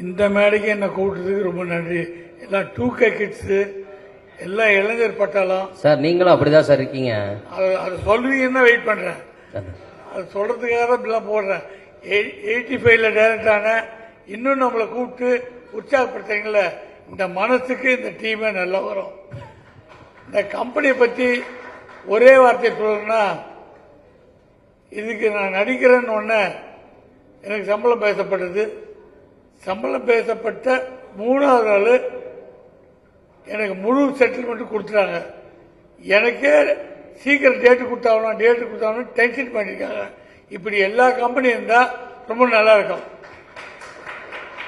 இந்த மேடைக்கு என்னை கூப்பிட்டதுக்கு ரொம்ப நன்றி. எல்லாம் 2K கிட்ஸு, எல்லாம் இளைஞர் பட்டாளம். சார் நீங்களும் அப்படிதான் சார் இருக்கீங்க. அது சொல்லுவீங்கன்னு தான் வெயிட் பண்றேன். அது சொல்றதுக்காக தான் இப்படிலாம் போடுறேன். 85ல டைரக்ட் ஆன இன்னும் நம்மளை கூப்பிட்டு உற்சாகப்படுத்துறீங்கள, இந்த மனசுக்கு இந்த டீமே நல்லா வரும். இந்த கம்பெனியை பற்றி ஒரே வார்த்தை சொல்லணும்னா, இதுக்கு நான் நடிக்கிறேன்னு ஒன்று எனக்கு சம்பளம் பேசப்பட்டது. சம்பளம் பேசப்பட்ட 3வது நாள் எனக்கு முழு செட்டில்மெண்ட் கொடுத்துட்டாங்க. எனக்கே சீக்கிரம் டேட்டு கொடுத்தாகணும் டென்ஷன் பண்ணியிருக்காங்க. இப்படி எல்லா கம்பெனியும் இருந்தால் ரொம்ப நல்லா இருக்கும்.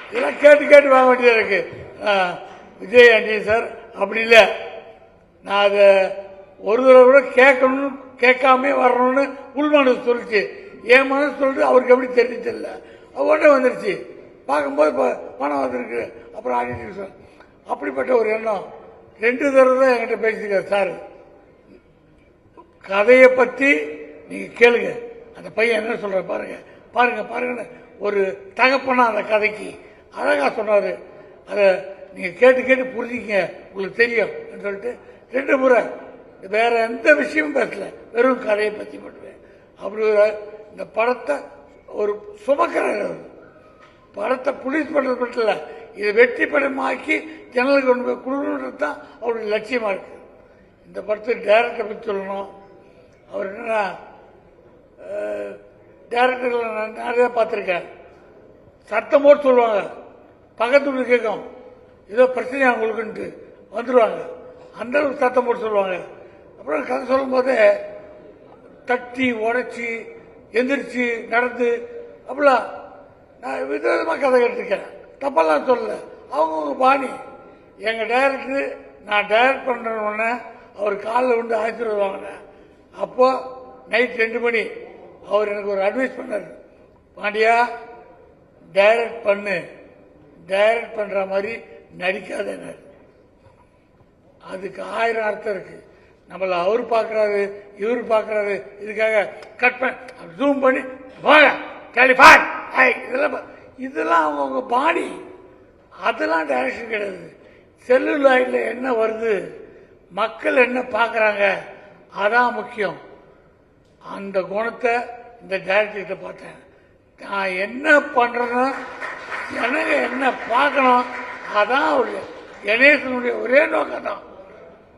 இதெல்லாம் கேட்டு வாங்க வேண்டியதாக இருக்கு. விஜய் ஆண்டி சார் அப்படி இல்லை, நான் அதை ஒரு தடவை கூட கேட்கணும்னு கேட்காமே வரணும்னு உள் மனசு சொல்லிச்சு. என் மனசு சொல்லிட்டு அவருக்கு எப்படி தெரிஞ்சு தெரியல. அவர்கிட்ட வந்துருச்சு. பார்க்கும்போது பணம் வந்திருக்கு. அப்புறம் ஆடிட்டு சார் அப்படிப்பட்ட ஒரு எண்ணம் 2 தடவை தான் என்கிட்ட பேசியிருக்காரு சார். கதையை பற்றி நீங்க கேளுங்க, அந்த பையன் என்ன சொல்ற பாருங்க ஒரு தகப்பனா அந்த கதைக்கு அழகா சொன்னாரு. அதை நீங்க கேட்டு புரிஞ்சுங்க, உங்களுக்கு தெரியும் சொல்லிட்டு 2 முறை வேற எந்த விஷயமும் பேசல, வெறும் கதையை பற்றி மட்டுமே. அப்படி இந்த படத்தை ஒரு சுமக்கிறார். படத்தை புலிஸ் பண்றது மட்டும் இல்ல, இதை வெற்றி படமாக்கி ஜனலுக்கு கொண்டு போய் கொடுக்கணுன்றது தான் அவருடைய லட்சியமா இருக்கு. இந்த படத்தை டைரக்டரை பற்றி சொல்லணும். அவர் என்னன்னா, டைரக்டர்கள் நான் நிறைய பார்த்துருக்கேன். சத்தம் போட்டு சொல்லுவாங்க, பக்கத்து கேட்கும் ஏதோ பிரச்சனை அவங்களுக்குன்ட்டு வந்துடுவாங்க. அந்த அளவுக்கு சத்தம் போட்டு சொல்லுவாங்க. அப்புறம் கதை சொல்லும் போதே தட்டி உடைச்சி எந்திரிச்சு நடந்து அப்படிலாம் நான் விதவிதமாக கதை கேட்டிருக்கேன். தப்பெல்லாம் சொல்லல, அவங்கவுங்க பாணி. எங்க டைரக்டர் நான் டைரக்ட் பண்றேன்னு அவர் காலில் வந்து ஆசீர்வாதம் வாங்கினேன். அப்போ நைட் 2 மணி அவர் எனக்கு ஒரு அட்வைஸ் பண்ணார். பாண்டியா, டைரக்ட் பண்ணு, டைரக்ட் பண்ற மாதிரி நடிக்காத. அதுக்கு 1000 அர்த்தம் இருக்கு. நம்மள அவர் பார்க்கறாரு, இவர் பார்க்கறாரு, இதுக்காக கட் பண்ணி ஜூம் பண்ணி டெலிஃபோன் இதெல்லாம் அவங்க பாடி, அதெல்லாம் டைரக்ஷன் கிடையாது. செல்லுலாய்ட்ல என்ன வருது, மக்கள் என்ன பார்க்கறாங்க, அதான் முக்கியம். அந்த குணத்தை இந்த டைரக்டர்கிட்ட பார்த்தேன். நான் என்ன பண்றேன்னா எனக்கு என்ன பார்க்கணும், அதான் அவரு கணேசனுடைய ஒரே நோக்கம் தான்.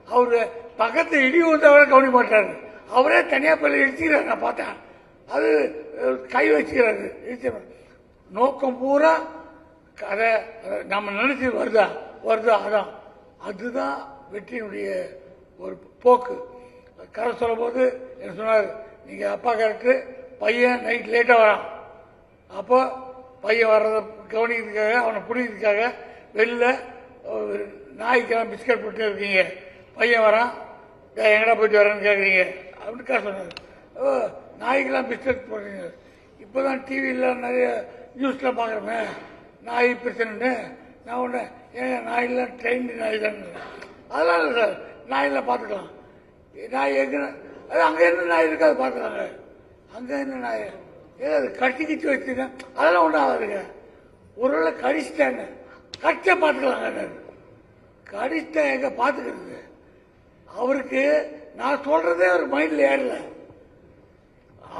அவரு பக்கத்து இடி வந்தவரை கவனிக்க மாட்டாரு, அவரே தனியா பள்ளி இடிச்சுக்கிறாரு. நான் பார்த்தேன், அது கை வச்சுக்கிறாரு. நோக்கம் பூரா அதை நம்ம நினைச்சு வருதா அதான், அதுதான் வெற்றியினுடைய ஒரு போக்கு. கதை சொல்லும் போது என்ன சொன்னார், நீங்க அப்பா கரெக்ட், பையன் நைட் லேட்டா வரான். அப்போ பையன் வர்றத கவனிக்கிறதுக்காக, அவனை பிடிக்கிறதுக்காக வெளில நாய்க்கெல்லாம் பிஸ்கட் போட்டு இருக்கீங்க. பையன் வரான், எங்கடா போயிட்டு வரேன்னு கேட்குறீங்க அப்படின்னு சொன்னார். நாய்க்கெல்லாம் பிஸ்கட் போடுறீங்க. இப்போதான் டிவியில் நிறைய நியூஸ்ல பார்க்குறோமே நாய் பிரச்சனைன்னு. நான் ஒன்று ஏங்க நாயெல்லாம் ட்ரெயின்டு நாய் தான். அதெல்லாம் இல்லை சார், நாயெல்லாம் பார்த்துக்கலாம். நாய் எங்கே, அது அங்கே என்ன நாய் இருக்கு அதை பார்த்துக்கலாங்க. அங்கே என்ன நாய் ஏதாவது கட்டி வச்சுருக்கேன், அதெல்லாம் ஒன்றும் ஆகாதுங்க. ஒருவேளை கடிச்சிட்டாங்க, கடிச்சா பார்த்துக்கலாங்க. கடிச்சிட்டா எங்க பார்த்துக்கிறது, அவருக்கு நான் சொல்றதே ஒரு மைண்ட்ல ஏறல.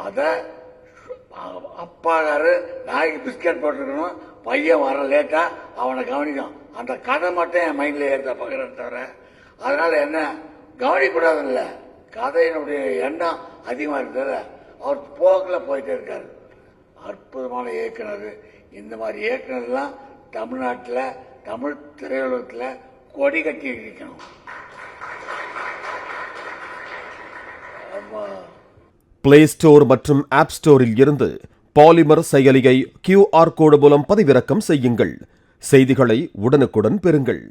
அத அப்பாக்காரு நாய்க்கு பிஸ்கட் போட்டுருக்கணும், பையன் வர லேட்டா அவனை கவனிக்கும். அந்த கதை மட்டும் என் மைண்ட்ல ஏற்ற பார்க்கறேன் தவிர, அதனால என்ன கவனிக்கூடாது இல்ல, கதையினுடைய எண்ணம் அதிகமா இருந்தது. அவர் போக்கில் போயிட்டே இருக்காரு. அற்புதமான இயக்குனர். இந்த மாதிரி இயக்குனர்லாம் தமிழ்நாட்டில், தமிழ் திரையுலகத்தில் கொடி கட்டி இருக்கணும். பிளே ஸ்டோர் மற்றும் ஆப் ஸ்டோரில் இருந்து பாலிமர் செயலியை QR கோடு மூலம் பதிவிறக்கம் செய்யுங்கள். செய்திகளை உடனுக்குடன் பெறுங்கள்.